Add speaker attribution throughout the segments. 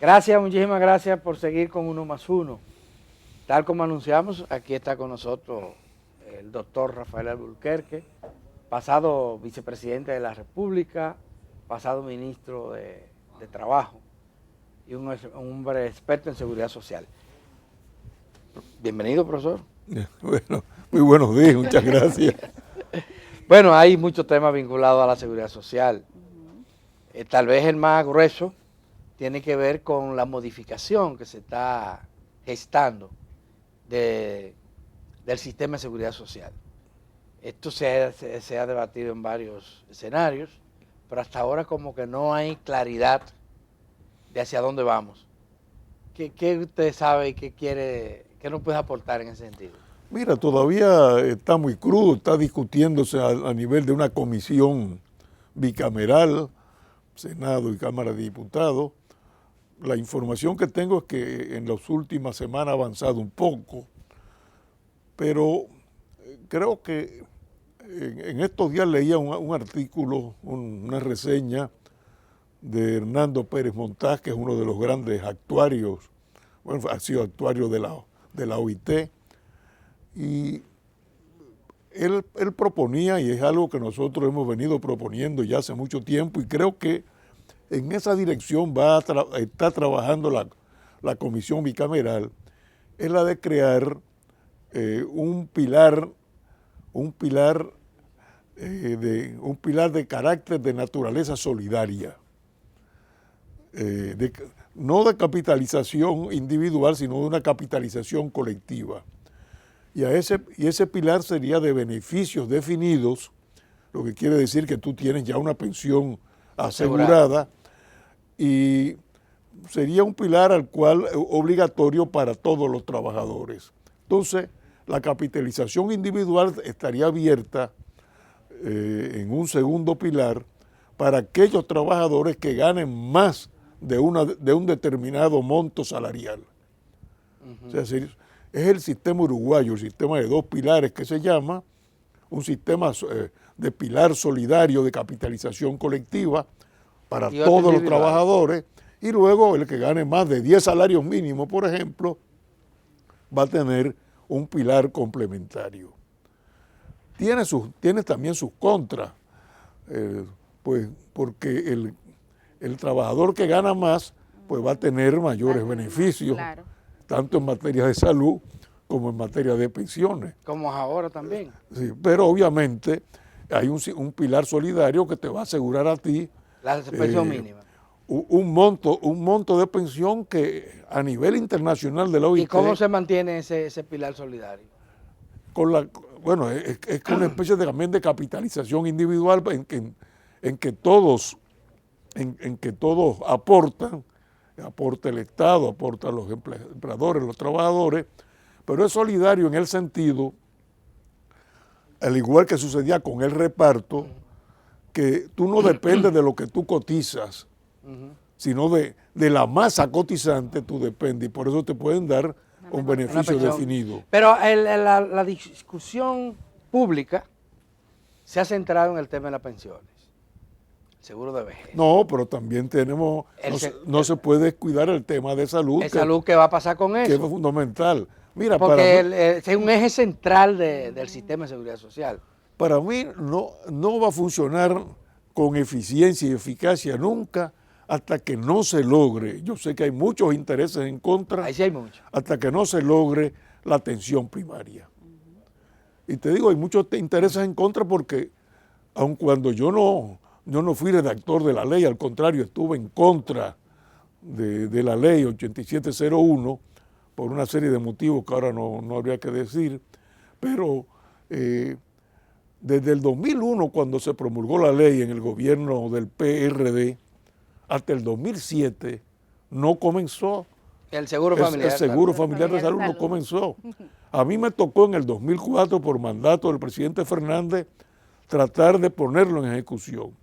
Speaker 1: Gracias, muchísimas gracias por seguir con Uno más Uno. Tal como anunciamos, aquí está con nosotros el doctor Rafael Alburquerque, pasado vicepresidente de la República, pasado ministro de Trabajo y un hombre experto en seguridad social. Bienvenido, profesor.
Speaker 2: Bueno, muy buenos días, muchas gracias.
Speaker 1: Bueno, hay muchos temas vinculados a la seguridad social. Tal vez el más grueso tiene que ver con la modificación que se está gestando del sistema de seguridad social. Esto se ha debatido en varios escenarios, pero hasta ahora como que no hay claridad de hacia dónde vamos. ¿Qué usted sabe y qué nos puede aportar en ese sentido?
Speaker 2: Mira, todavía está muy crudo, está discutiéndose a nivel de una comisión bicameral, Senado y Cámara de Diputados. La información que tengo es que en las últimas semanas ha avanzado un poco, pero creo que en estos días leía un artículo, una reseña de Hernando Pérez Montaz, que es uno de los grandes actuarios, bueno, ha sido actuario de la OIT, y él proponía, y es algo que nosotros hemos venido proponiendo ya hace mucho tiempo, y creo que en esa dirección está trabajando la comisión bicameral, es la de crear un pilar de carácter de naturaleza solidaria, no de capitalización individual, sino de una capitalización colectiva. Y ese pilar sería de beneficios definidos, lo que quiere decir que tú tienes ya una pensión asegurada, y sería un pilar al cual obligatorio para todos los trabajadores. Entonces, la capitalización individual estaría abierta en un segundo pilar para aquellos trabajadores que ganen más de un determinado monto salarial. O sea, es el sistema uruguayo, el sistema de dos pilares que se llama, un sistema de pilar solidario de capitalización colectiva para todos los trabajadores, y luego el que gane más de 10 salarios mínimos, por ejemplo, va a tener un pilar complementario. Tiene también sus contras, pues porque el trabajador que gana más pues va a tener mayores beneficios, claro, tanto en materia de salud como en materia de pensiones.
Speaker 1: Como ahora también.
Speaker 2: Sí, pero obviamente hay un pilar solidario que te va a asegurar a ti
Speaker 1: la pensión mínima.
Speaker 2: Un monto de pensión que a nivel internacional de la OIT.
Speaker 1: ¿Y cómo se mantiene ese pilar solidario?
Speaker 2: Bueno, es una especie también de capitalización individual en que todos aportan, aporta el Estado, aportan los empleadores, los trabajadores, pero es solidario en el sentido, al igual que sucedía con el reparto, que tú no dependes de lo que tú cotizas, sino de la masa cotizante tú dependes, y por eso te pueden dar un beneficio definido.
Speaker 1: Pero la discusión pública se ha centrado en el tema de las pensiones, el seguro de vejez.
Speaker 2: No, pero también tenemos, no se puede descuidar el tema de salud.
Speaker 1: Salud, ¿qué va a pasar con eso?
Speaker 2: Que es fundamental. Mira,
Speaker 1: porque es un eje central del sistema de seguridad social.
Speaker 2: Para mí no va a funcionar con eficiencia y eficacia nunca hasta que no se logre, yo sé que hay muchos intereses en contra,
Speaker 1: ahí sí hay mucho,
Speaker 2: hasta que no se logre la atención primaria. Y te digo, hay muchos intereses en contra porque aun cuando yo no fui redactor de la ley, al contrario, estuve en contra de la ley 8701 por una serie de motivos que ahora no habría que decir, pero desde el 2001, cuando se promulgó la ley en el gobierno del PRD, hasta el 2007 no comenzó.
Speaker 1: El seguro familiar.
Speaker 2: El seguro familiar de salud no comenzó. A mí me tocó en el 2004, por mandato del presidente Fernández, tratar de ponerlo en ejecución.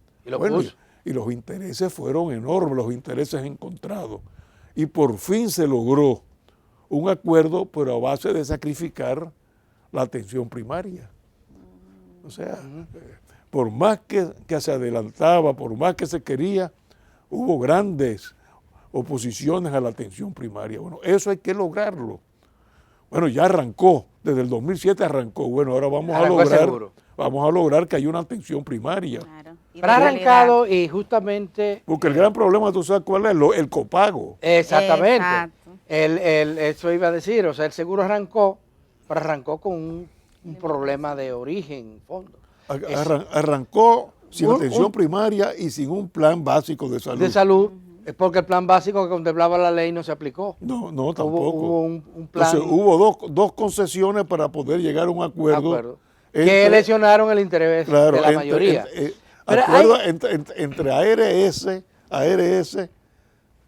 Speaker 2: Y los intereses fueron enormes, los intereses encontrados. Y por fin se logró un acuerdo, pero a base de sacrificar la atención primaria. O sea, por más que se adelantaba, por más que se quería, hubo oposiciones a la atención primaria. Bueno, eso hay que lograrlo. Bueno, ya arrancó, desde el 2007 arrancó. Bueno, ahora vamos a lograr que haya una atención primaria.
Speaker 3: Claro.
Speaker 1: Pero ha arrancado y justamente...
Speaker 2: Porque el gran problema, ¿tú sabes cuál es? El copago.
Speaker 1: Exactamente.
Speaker 3: Exacto.
Speaker 1: Eso iba a decir, o sea, el seguro arrancó, pero arrancó con un problema de origen, fondo.
Speaker 2: Arrancó sin atención primaria y sin un plan básico de salud.
Speaker 1: De salud, es porque el plan básico que contemplaba la ley no se aplicó.
Speaker 2: No, tampoco.
Speaker 1: Hubo un plan.
Speaker 2: Entonces hubo dos concesiones para poder llegar a un acuerdo.
Speaker 1: Que lesionaron el interés de la mayoría.
Speaker 2: Acuerdo entre ARS,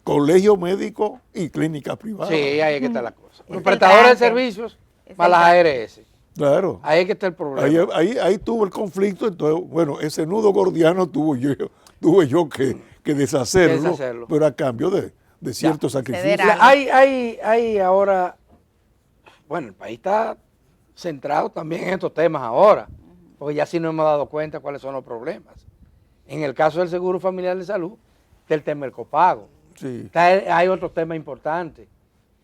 Speaker 2: colegio médico y clínica privada.
Speaker 1: Sí, ahí es que está la cosa. Los prestadores de servicios más las ARS.
Speaker 2: Claro.
Speaker 1: Ahí es que está el problema.
Speaker 2: Ahí tuvo el conflicto, entonces, bueno, ese nudo gordiano tuve yo que deshacerlo, pero a cambio de ciertos sacrificios.
Speaker 1: Hay ahora, bueno, el país está centrado también en estos temas ahora, porque ya sí nos hemos dado cuenta cuáles son los problemas. En el caso del Seguro Familiar de Salud, está el tema del copago.
Speaker 2: Sí.
Speaker 1: Hay otro tema importante.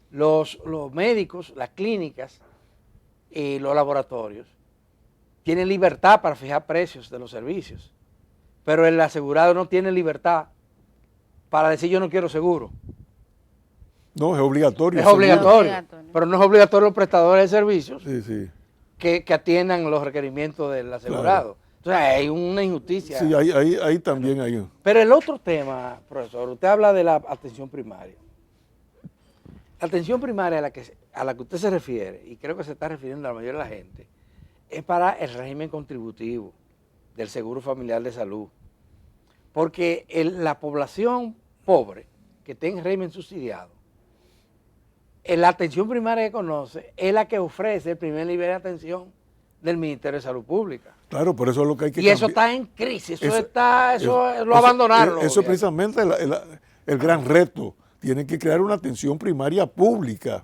Speaker 1: Los médicos, las clínicas y los laboratorios tienen libertad para fijar precios de los servicios, pero el asegurado no tiene libertad para decir yo no quiero seguro.
Speaker 2: No, es obligatorio.
Speaker 1: Es obligatorio, pero no es obligatorio los prestadores de servicios
Speaker 2: Sí.
Speaker 1: que atiendan los requerimientos del asegurado. Claro. Entonces hay una injusticia.
Speaker 2: Sí, ahí también hay un...
Speaker 1: Pero el otro tema, profesor, usted habla de la atención primaria. La atención primaria a la que usted se refiere, y creo que se está refiriendo a la mayoría de la gente, es para el régimen contributivo del Seguro Familiar de Salud. Porque la población pobre que está en régimen subsidiado, la atención primaria que conoce es la que ofrece el primer nivel de atención del Ministerio de Salud Pública.
Speaker 2: Claro, por eso es lo que hay que
Speaker 1: cambiar. Eso está en crisis, eso lo abandonaron.
Speaker 2: Eso es precisamente el gran reto. Tienen que crear una atención primaria pública,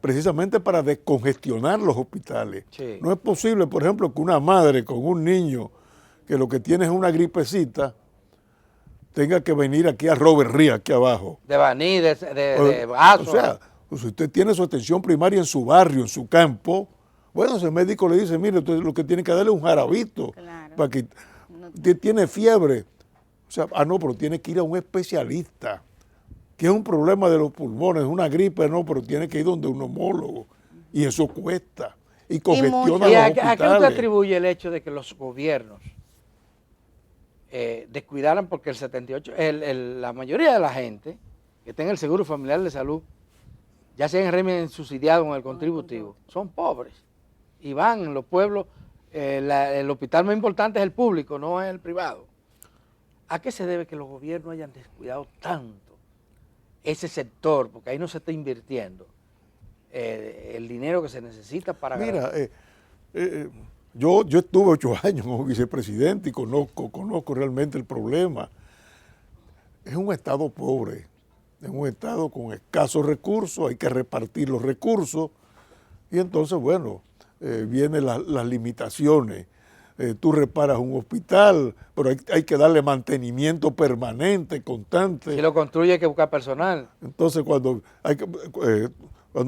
Speaker 2: precisamente para descongestionar los hospitales. Sí. No es posible, por ejemplo, que una madre con un niño que lo que tiene es una gripecita, tenga que venir aquí a Robert Ríos, aquí abajo.
Speaker 1: De Baní, de Vaso.
Speaker 2: O sea, si usted tiene su atención primaria en su barrio, en su campo, bueno, ese médico le dice, mire, usted lo que tiene que darle es un jarabito, claro, para que tiene fiebre. O sea, no, pero tiene que ir a un especialista, que es un problema de los pulmones, una gripe, no, pero tiene que ir donde un neumólogo. Y eso cuesta. Y congestiona los hospitales.
Speaker 1: ¿A qué usted atribuye el hecho de que los gobiernos descuidaran? Porque la mayoría de la gente que está en el Seguro Familiar de Salud, ya sea en régimen subsidiado o en el contributivo, son pobres. Y van en los pueblos, el hospital más importante es el público, no es el privado. ¿A qué se debe que los gobiernos hayan descuidado tanto ese sector? Porque ahí no se está invirtiendo el dinero que se necesita para...
Speaker 2: Mira, yo estuve 8 años como vicepresidente y conozco realmente el problema. Es un estado pobre, es un estado con escasos recursos, hay que repartir los recursos y entonces, bueno, vienen las limitaciones. Tú reparas un hospital, pero hay que darle mantenimiento permanente, constante.
Speaker 1: Si lo construye hay que buscar personal.
Speaker 2: Entonces cuando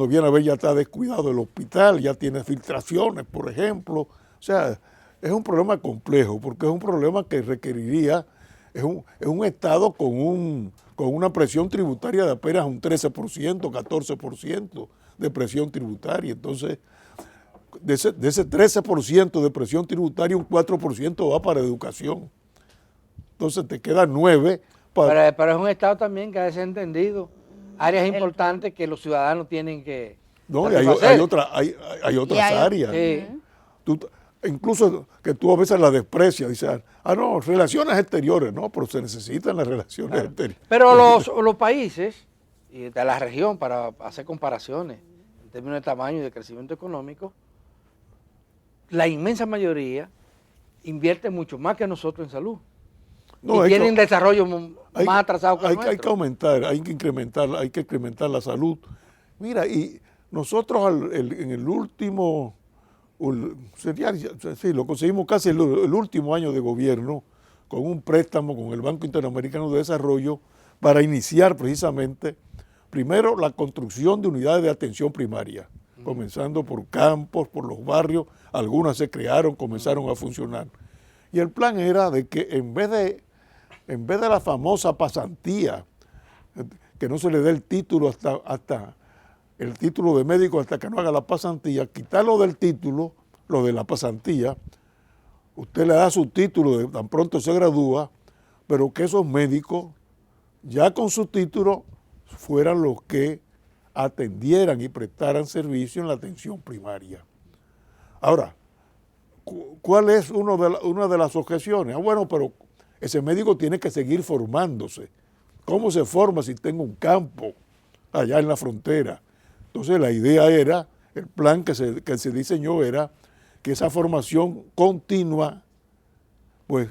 Speaker 2: viene a ver ya está descuidado el hospital, ya tiene filtraciones, por ejemplo. O sea, es un problema complejo, porque es un problema que requeriría, es un estado con una presión tributaria de apenas un 13%, 14% de presión tributaria. Entonces, de ese 13% de presión tributaria, un 4% va para educación. Entonces te queda 9%.
Speaker 1: Pero es un estado también que ha desentendido áreas importantes que los ciudadanos tienen que...
Speaker 2: No, y hay otras áreas. Sí. Incluso que tú a veces las desprecias, dices, no, relaciones exteriores, no, pero se necesitan las relaciones exteriores.
Speaker 1: Pero los países de la región, para hacer comparaciones en términos de tamaño y de crecimiento económico, la inmensa mayoría invierte mucho más que nosotros en salud. No, y tienen desarrollo más atrasado que nuestro.
Speaker 2: Hay que aumentar, hay que incrementar la salud. Mira, y nosotros en el último, lo conseguimos casi el último año de gobierno, con un préstamo con el Banco Interamericano de Desarrollo para iniciar precisamente, primero, la construcción de unidades de atención primaria, comenzando por campos, por los barrios, algunas se crearon, comenzaron a funcionar. Y el plan era de que en vez de la famosa pasantía, que no se le dé el título hasta el título de médico hasta que no haga la pasantía, quitarlo del título, lo de la pasantía, usted le da su título de tan pronto se gradúa, pero que esos médicos, ya con su título, fueran los que atendieran y prestaran servicio en la atención primaria. Ahora, ¿cuál es una de las objeciones? Bueno, pero ese médico tiene que seguir formándose. ¿Cómo se forma si tengo un campo allá en la frontera? Entonces la idea era, el plan que se diseñó era que esa formación continua pues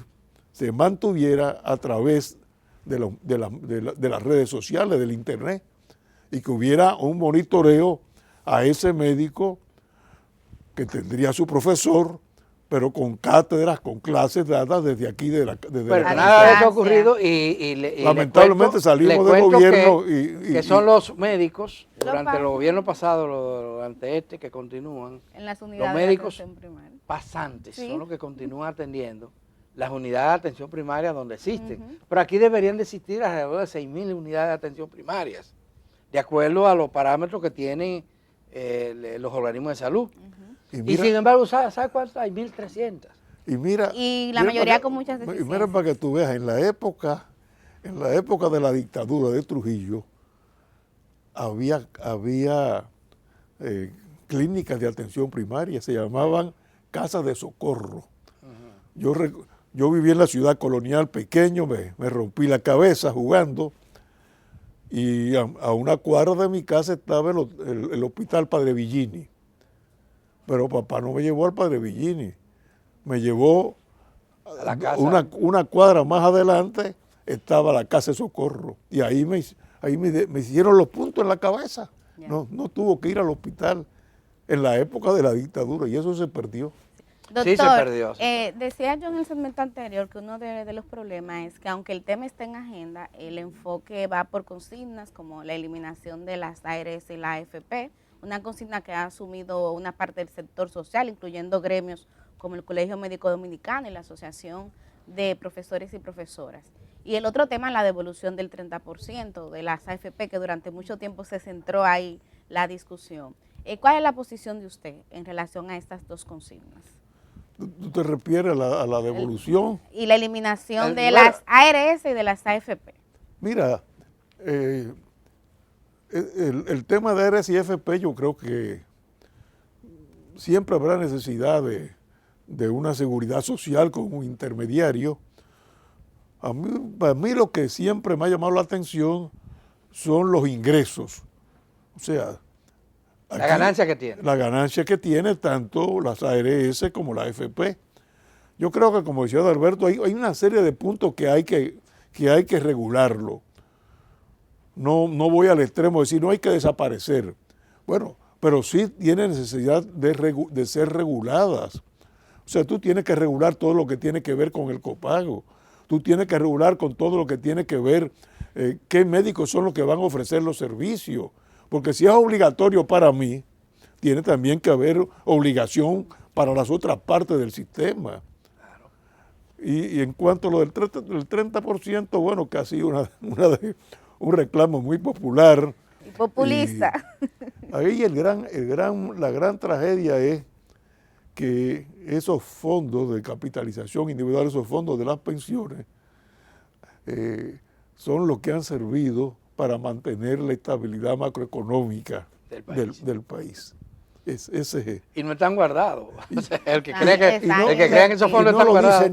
Speaker 2: se mantuviera a través de las redes sociales, del internet, y que hubiera un monitoreo a ese médico que tendría su profesor, pero con cátedras, con clases dadas desde aquí,
Speaker 1: pero nada de eso ha ocurrido y
Speaker 2: lamentablemente salimos del gobierno
Speaker 1: que son los médicos, durante el gobierno pasado, durante este, que continúan,
Speaker 3: en las unidades
Speaker 1: los médicos
Speaker 3: de atención primaria
Speaker 1: pasantes,
Speaker 3: sí,
Speaker 1: son los que continúan atendiendo las unidades de atención primaria donde existen. Pero aquí deberían de existir alrededor de 6.000 unidades de atención primarias, de acuerdo a los parámetros que tienen los organismos de salud. Y sin embargo, ¿sabes cuántas? Hay 1.300.
Speaker 3: Y la mayoría con muchas deficiencias.
Speaker 2: Y mira para que tú veas, en la época de la dictadura de Trujillo, había clínicas de atención primaria, se llamaban casas de socorro. Yo viví en la ciudad colonial pequeño, me rompí la cabeza jugando, y a una cuadra de mi casa estaba el hospital Padre Villini. Pero papá no me llevó al Padre Villini, me llevó
Speaker 1: a la casa.
Speaker 2: Una cuadra más adelante estaba la casa de socorro, y ahí me hicieron los puntos en la cabeza. No tuvo que ir al hospital en la época de la dictadura, y eso se perdió.
Speaker 3: Doctor,
Speaker 1: sí, se perdió.
Speaker 3: Decía yo en el segmento anterior que uno de los problemas es que aunque el tema esté en agenda, el enfoque va por consignas como la eliminación de las ARS y la AFP, una consigna que ha asumido una parte del sector social, incluyendo gremios como el Colegio Médico Dominicano y la Asociación de Profesores y Profesoras. Y el otro tema, la devolución del 30% de las AFP, que durante mucho tiempo se centró ahí la discusión. ¿Cuál es la posición de usted en relación a estas dos consignas?
Speaker 2: ¿Tú te refieres a la devolución?
Speaker 3: Y la eliminación de las ARS y de las AFP.
Speaker 2: Mira, el tema de ARS y AFP, yo creo que siempre habrá necesidad de una seguridad social con un intermediario. A mí lo que siempre me ha llamado la atención son los ingresos. O sea,
Speaker 1: la ganancia que tiene. La
Speaker 2: ganancia que tiene tanto las ARS como la AFP. Yo creo que, como decía Adalberto, hay una serie de puntos que hay que regularlo. No voy al extremo de decir no hay que desaparecer. Bueno, pero sí tiene necesidad de ser reguladas. O sea, tú tienes que regular todo lo que tiene que ver con el copago. Tú tienes que regular con todo lo que tiene que ver qué médicos son los que van a ofrecer los servicios. Porque si es obligatorio para mí, tiene también que haber obligación para las otras partes del sistema. Claro. Y en cuanto a lo del 30%, bueno, que ha sido un reclamo muy popular.
Speaker 3: Y populista.
Speaker 2: Y ahí la gran tragedia es que esos fondos de capitalización individual, esos fondos de las pensiones, son los que han servido para mantener la estabilidad macroeconómica del país.
Speaker 1: Y no están guardados. El que cree que esos fondos están guardados.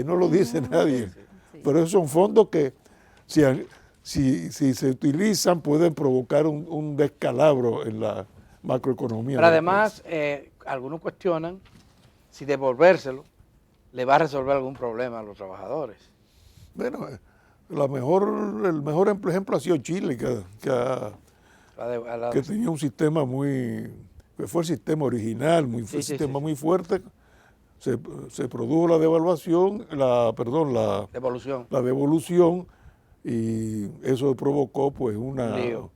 Speaker 2: No lo dice nadie. Sí. Pero esos son fondos que si se utilizan pueden provocar un descalabro en la macroeconomía.
Speaker 1: Pero además, algunos cuestionan si devolvérselo le va a resolver algún problema a los trabajadores.
Speaker 2: Bueno, el mejor ejemplo ha sido Chile, que tenía un sistema que fue el sistema original, muy fuerte. Se produjo la devolución, y eso provocó pues
Speaker 1: Lío.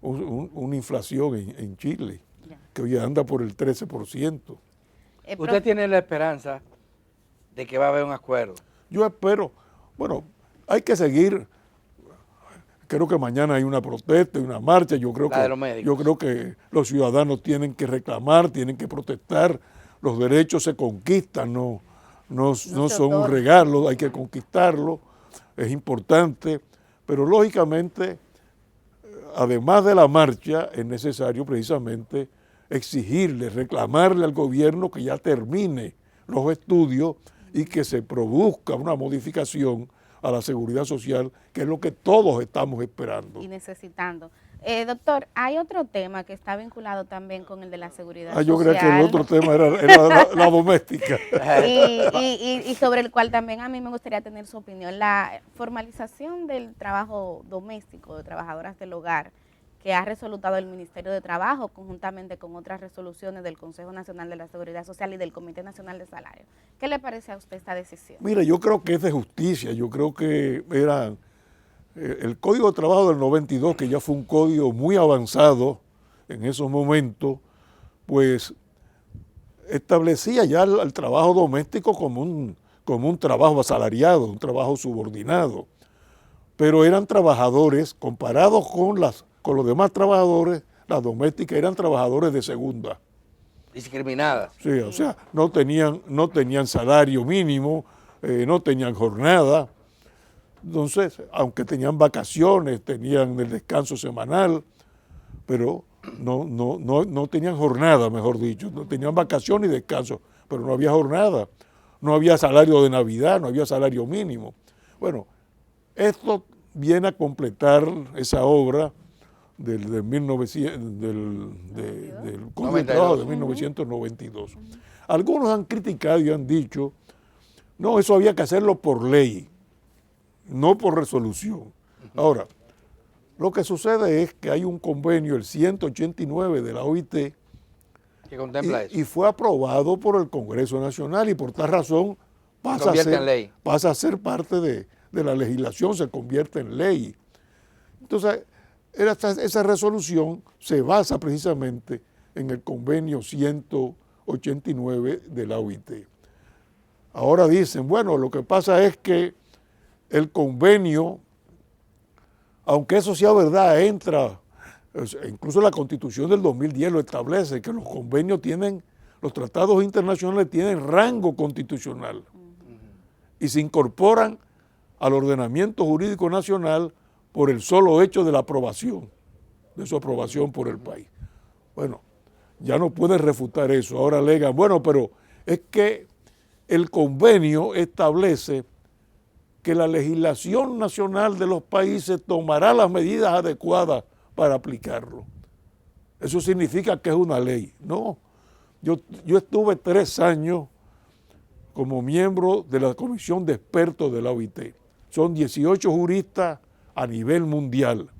Speaker 2: una inflación en Chile,
Speaker 3: Ya.
Speaker 2: que hoy anda por el 13%.
Speaker 1: ¿Usted tiene la esperanza de que va a haber un acuerdo?
Speaker 2: Yo espero, bueno, hay que seguir. Creo que mañana hay una protesta, una marcha. Yo creo
Speaker 1: La de los médicos.
Speaker 2: Yo creo que los ciudadanos tienen que reclamar, tienen que protestar. Los derechos se conquistan, no
Speaker 3: se
Speaker 2: son un
Speaker 3: otorgan.
Speaker 2: regalo, hay que conquistarlos. Es importante, pero lógicamente, además de la marcha, es necesario precisamente exigirle, reclamarle al gobierno que ya termine los estudios y que se produzca una modificación a la seguridad social, que es lo que todos estamos esperando.
Speaker 3: Y necesitando. Doctor, hay otro tema que está vinculado también con el de la seguridad
Speaker 2: Yo
Speaker 3: social.
Speaker 2: creía que el otro tema era la doméstica.
Speaker 3: Y sobre el cual también a mí me gustaría tener su opinión. La formalización del trabajo doméstico, de trabajadoras del hogar, que ha resolutado el Ministerio de Trabajo conjuntamente con otras resoluciones del Consejo Nacional de la Seguridad Social y del Comité Nacional de Salario. ¿Qué le parece a usted esta decisión?
Speaker 2: Mira, yo creo que es de justicia. Yo creo que era el Código de Trabajo del 92, que ya fue un código muy avanzado en esos momentos, pues establecía ya el trabajo doméstico como un trabajo asalariado, un trabajo subordinado. Pero eran trabajadores, comparados con los demás trabajadores, las domésticas eran trabajadores de segunda.
Speaker 1: Discriminadas.
Speaker 2: Sí, o sea, no tenían salario mínimo, no tenían jornada. Entonces, aunque tenían vacaciones, tenían el descanso semanal, pero no tenían jornada, mejor dicho. No tenían vacaciones y descanso, pero no había jornada. No había salario de Navidad, no había salario mínimo. Bueno, esto viene a completar esa obra del Código de Trabajo de 1992. Algunos han criticado y han dicho, no, eso había que hacerlo por ley, no por resolución. Ahora, lo que sucede es que hay un convenio, el 189 de la OIT,
Speaker 1: Que contempla eso.
Speaker 2: y fue aprobado por el Congreso Nacional y por tal razón pasa a ser parte de la legislación, se convierte en ley. Entonces, esa resolución se basa precisamente en el convenio 189 de la OIT. Ahora dicen, bueno, lo que pasa es que el convenio, aunque eso sea verdad, incluso la Constitución del 2010 lo establece, que los convenios los tratados internacionales tienen rango constitucional y se incorporan al ordenamiento jurídico nacional por el solo hecho de de su aprobación por el país. Bueno, ya no pueden refutar eso. Ahora alegan, bueno, pero es que el convenio establece que la legislación nacional de los países tomará las medidas adecuadas para aplicarlo. Eso significa que es una ley. No, yo estuve 3 años como miembro de la comisión de expertos de la OIT. Son 18 juristas a nivel mundial.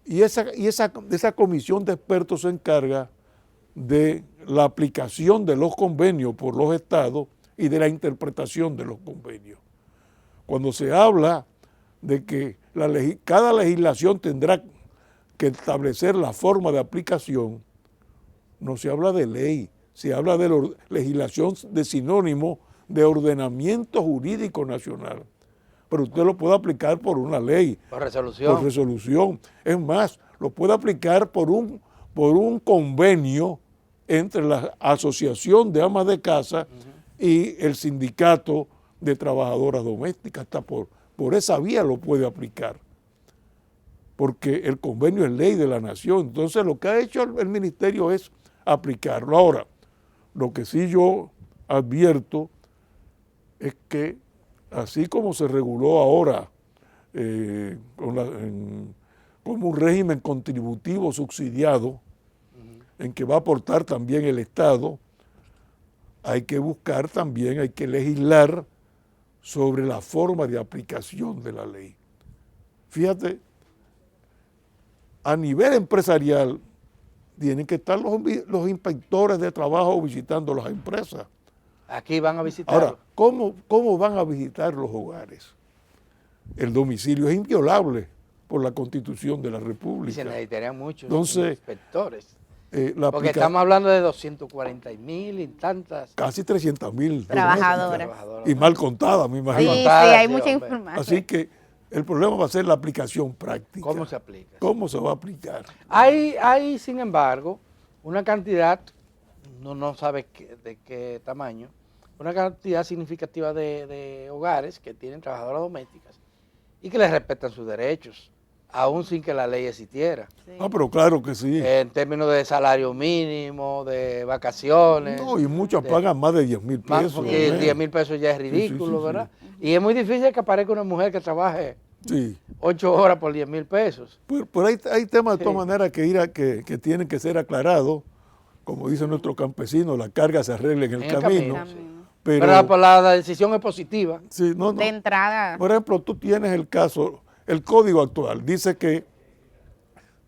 Speaker 2: Y esa comisión de expertos se encarga de la aplicación de los convenios por los estados y de la interpretación de los convenios. Cuando se habla de que cada legislación tendrá que establecer la forma de aplicación, no se habla de ley, se habla de legislación de sinónimo de ordenamiento jurídico nacional. Pero usted lo puede aplicar por una ley.
Speaker 1: Por resolución.
Speaker 2: Por resolución. Es más, lo puede aplicar por un convenio entre la Asociación de Amas de Casa y el Sindicato de Trabajadoras Domésticas. Hasta por esa vía lo puede aplicar. Porque el convenio es ley de la nación. Entonces lo que ha hecho el ministerio es aplicarlo. Ahora, lo que sí yo advierto es que así como se reguló ahora como un régimen contributivo subsidiado, en que va a aportar también el Estado, hay que buscar también, hay que legislar sobre la forma de aplicación de la ley. Fíjate, a nivel empresarial tienen que estar los inspectores de trabajo visitando las empresas.
Speaker 1: Aquí van a visitar.
Speaker 2: Ahora, ¿cómo van a visitar los hogares? el domicilio es inviolable por la Constitución de la
Speaker 1: Y se
Speaker 2: República.
Speaker 1: necesitarían muchos
Speaker 2: Entonces,
Speaker 1: inspectores. Porque
Speaker 2: la
Speaker 1: estamos hablando de 240.000 y tantas
Speaker 2: casi 300.000
Speaker 3: Trabajadoras.
Speaker 2: y mal contadas, me
Speaker 3: Sí,
Speaker 2: imagino.
Speaker 3: sí,
Speaker 1: Contada,
Speaker 3: hay
Speaker 1: sí,
Speaker 3: mucha
Speaker 1: hombre.
Speaker 3: información.
Speaker 2: Así que el problema va a ser la aplicación práctica.
Speaker 1: ¿Cómo se aplica?
Speaker 2: ¿Cómo se va a aplicar?
Speaker 1: Hay, sin embargo, una cantidad, no sabe de qué tamaño, una cantidad significativa de hogares que tienen trabajadoras domésticas y que les respetan sus derechos, aún sin que la ley existiera.
Speaker 3: Sí.
Speaker 2: Ah, pero claro que sí.
Speaker 1: En términos de salario mínimo, de vacaciones.
Speaker 2: No, y muchas
Speaker 1: de-
Speaker 2: pagan más de 10.000
Speaker 1: más
Speaker 2: pesos.
Speaker 1: porque
Speaker 2: ¿eh?
Speaker 1: 10.000 pesos ya es ridículo,
Speaker 2: sí,
Speaker 1: ¿verdad? Y es muy difícil que aparezca una mujer que trabaje
Speaker 2: Sí.
Speaker 1: 8 horas por 10.000 pesos.
Speaker 2: Pero hay temas de
Speaker 1: Sí.
Speaker 2: todas maneras que tienen que ser aclarados. Como dice nuestro campesino, la carga se arregla en el camino.
Speaker 3: Camino.
Speaker 2: Pero,
Speaker 1: Pero la decisión es positiva.
Speaker 2: sí, no,
Speaker 3: De entrada,
Speaker 2: por ejemplo, tú tienes el caso, el código actual dice que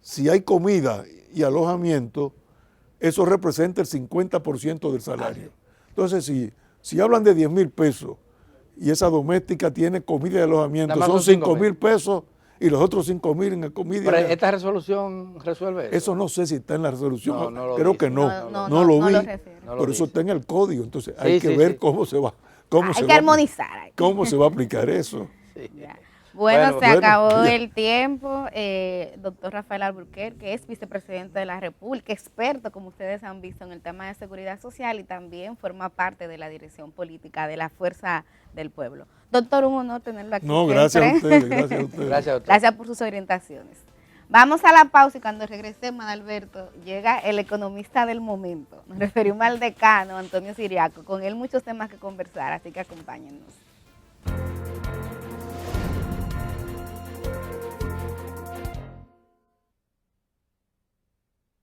Speaker 2: si hay comida y alojamiento, eso representa el 50% del salario. Entonces, si hablan de 10.000 pesos y esa doméstica tiene comida y alojamiento,
Speaker 1: Nada más
Speaker 2: son
Speaker 1: son
Speaker 2: 5.000 pesos y los otros 5.000 en comida.
Speaker 1: Pero esta resolución resuelve eso.
Speaker 2: Eso no sé si está en la resolución,
Speaker 1: No, no lo
Speaker 2: creo
Speaker 1: dice.
Speaker 2: que no,
Speaker 3: No,
Speaker 2: no lo
Speaker 3: no
Speaker 2: vi,
Speaker 3: lo refiere.
Speaker 1: No lo
Speaker 2: pero eso
Speaker 1: dice.
Speaker 2: está en el código, entonces
Speaker 1: Sí,
Speaker 2: hay que
Speaker 1: sí,
Speaker 2: ver
Speaker 1: sí.
Speaker 2: cómo se va,
Speaker 3: hay que armonizar. ahí.
Speaker 2: cómo se va a aplicar eso.
Speaker 1: Sí.
Speaker 3: Ya. Bueno, se
Speaker 2: bueno,
Speaker 3: acabó
Speaker 2: ya.
Speaker 3: el tiempo. Doctor Rafael Alburquerque, que es vicepresidente de la República, experto, como ustedes han visto, en el tema de seguridad social y también forma parte de la dirección política de la Fuerza del Pueblo. Doctor, un honor tenerlo aquí.
Speaker 2: No,
Speaker 3: siempre.
Speaker 2: gracias a ustedes, gracias a ustedes.
Speaker 1: Gracias, doctor.
Speaker 3: Gracias por sus orientaciones. Vamos a la pausa y cuando regresemos, Alberto, llega el economista del momento. Nos referimos al decano Antonio Siriaco. Con él muchos temas que conversar, así que acompáñennos.